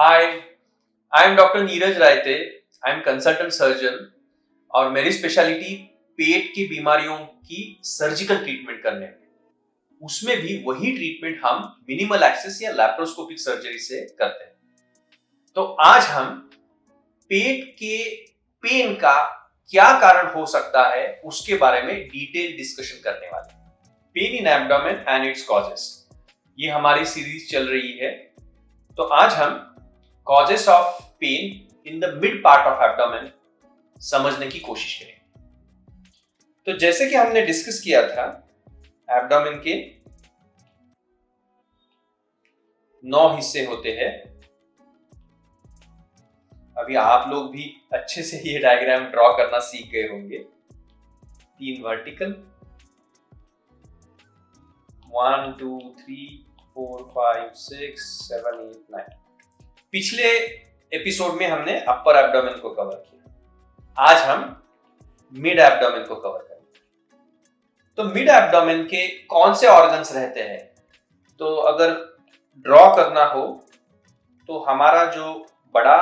Hi, I am doctor Neeraj Raite. I M consultant surgeon और मेरी speciality पेट की बीमारियों की सर्जिकल ट्रीटमेंट करने में। उसमें भी वही ट्रीटमेंट हम मिनिमल एक्सेस या लैप्रोस्कोपिक सर्जरी से करते हैं। तो आज हम पेट के पेन का क्या कारण हो सकता है उसके बारे में डिटेल डिस्कशन करने वाले हैं। Pain in abdomen and it's causes, ये हमारी सीरीज चल रही है। तो आज हम causes of pen in the mid part of abdomen समझने की कोशिश करें। तो जैसे कि हमने डिस्कस किया था, एब्डोमेन के 9 हिस्से होते हैं। अभी आप लोग भी अच्छे से ये डायग्राम ड्रॉ करना सीख गए होंगे। 3 वर्टिकल, 1 2 3 4 5 6 7 8 9। पिछले एपिसोड में हमने अपर एब्डोमेन को कवर किया। आज हम मिड एब्डोमेन को कवर करेंगे। तो मिड एब्डोमेन के कौन से ऑर्गन्स रहते हैं? तो अगर ड्रॉ करना हो तो हमारा जो बड़ा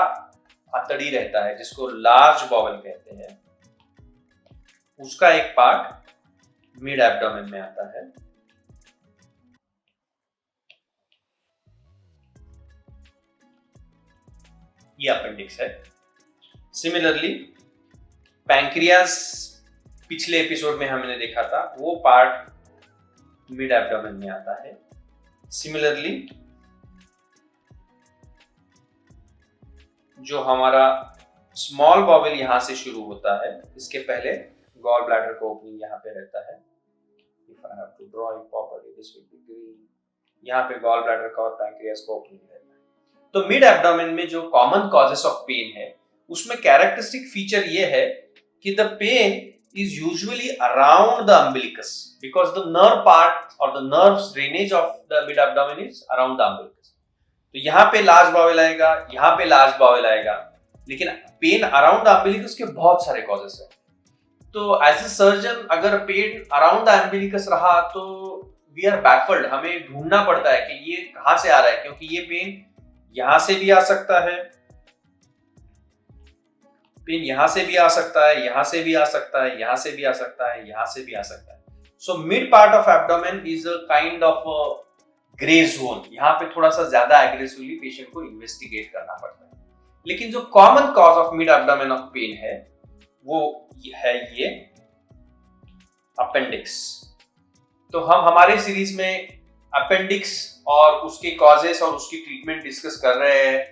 आंतड़ी रहता है, जिसको लार्ज बॉवल कहते हैं, उसका एक पार्ट मिड एब्डोमेन में आता है। ये अपेंडिक्स है। सिमिलरली पैंक्रियास पिछले एपिसोड में हमने देखा था, वो पार्ट मिड एब्डोमेन में आता है। सिमिलरली जो हमारा स्मॉल बॉवल यहां से शुरू होता है, इसके पहले गॉल ब्लैडर का ओपनिंग यहां पे रहता है। If I have to draw it properly, this will be green. यहां पे गॉल ब्लैडर का और पैंक्रियास का ओपनिंग रहता है। तो मिड एब्डोमेन में जो कॉमन कॉजेस ऑफ पेन है, उसमें कैरेक्टरिस्टिक फीचर ये है कि the pain is usually around the umbilicus because the nerve part or the nerve drainage of the mid abdomen is around the umbilicus. तो यहाँ पे लार्ज बावेल आएगा, यहाँ पे लार्ज बावेल आएगा, लेकिन पेन अराउंड द umbilicus के बहुत सारे कॉजेस हैं। तो एज ए सर्जन अगर पेन अराउंड द umbilicus रहा तो वी आर बैफल्ड, हमें ढूंढना पड़ता है कि ये कहां से आ रहा है, क्योंकि ये पेन यहां से भी आ सकता है, पेन यहां से भी आ सकता है, यहां से भी आ सकता है, यहां से भी आ सकता है, यहां से भी आ सकता है। So mid part of abdomen is a kind of grey zone. यहां पे थोड़ा सा ज्यादा एग्रेसिवली पेशेंट को इन्वेस्टिगेट करना पड़ता है। लेकिन जो common cause of mid abdomen of pain है, वो है ये अपेंडिक्स। तो हम हमारे सीरीज में अपेंडिक्स और उसके कॉजेस और उसकी ट्रीटमेंट डिस्कस कर रहे हैं।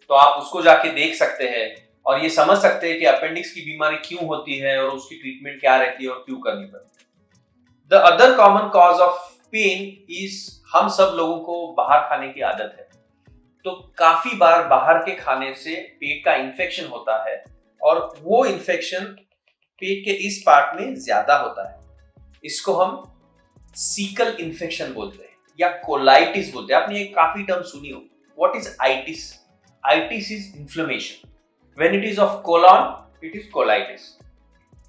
तो आप उसको जाके देख सकते हैं और ये समझ सकते हैं कि अपेंडिक्स की बीमारी क्यों होती है और उसकी ट्रीटमेंट क्या रहती है और क्यों करनी पड़ती है। The other common cause of pain is, हम सब लोगों को बाहर खाने की आदत है। तो काफी बार बाहर के खाने से पेट का इन्फेक्शन होता है और वो इन्फेक्शन पेट के इस पार्ट में ज्यादा होता है। इसको हम सीकल इन्फेक्शन बोलते हैं या कोलाइटिस बोलते हैं। आपने ये काफी टर्म सुनी हो। What is itis? Itis is inflammation. When it is of colon, it is colitis.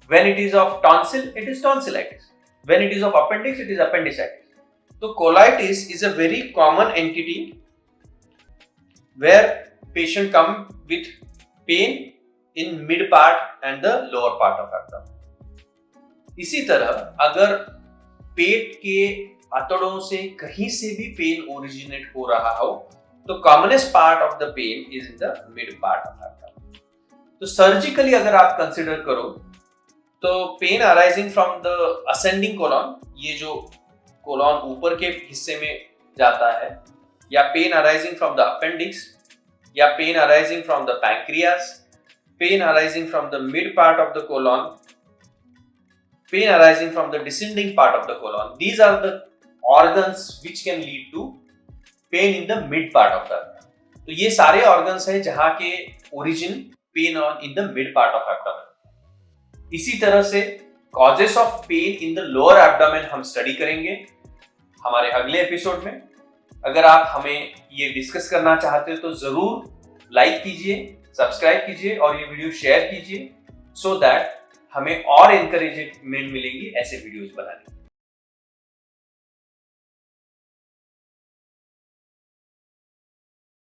When it is of tonsil, it is tonsillitis. When it is of appendix, it is appendicitis. So colitis is a very common entity where patient come with pain in mid part and the lower part of abdomen. इसी तरह अगर पेट के आंतड़ों से कहीं से भी pen originate हो रहा हो, तो commonest part of the pain is in the mid part of abdomen. तो सर्जिकली अगर आप कंसिडर करो तो pain arising from the ascending colon, ये जो कोलॉन ऊपर के हिस्से में जाता है, या pain arising from the appendix, या pain arising from the pancreas, pain arising from the mid part of the colon, pain arising from the descending part of the colon, these are the organs which can lead to pain in the mid part of the. तो ये सारे organs हैं जहां के origin pain on in the mid part of abdomen. इसी तरह से causes of pen in the lower abdomen हम स्टडी करेंगे हमारे अगले एपिसोड में। अगर आप हमें ये डिस्कस करना चाहते हो तो जरूर लाइक कीजिए, सब्सक्राइब कीजिए और ये वीडियो शेयर कीजिए, सो दैट हमें और एनकरेजमेंट मिलेगी ऐसे वीडियोस बनाने की।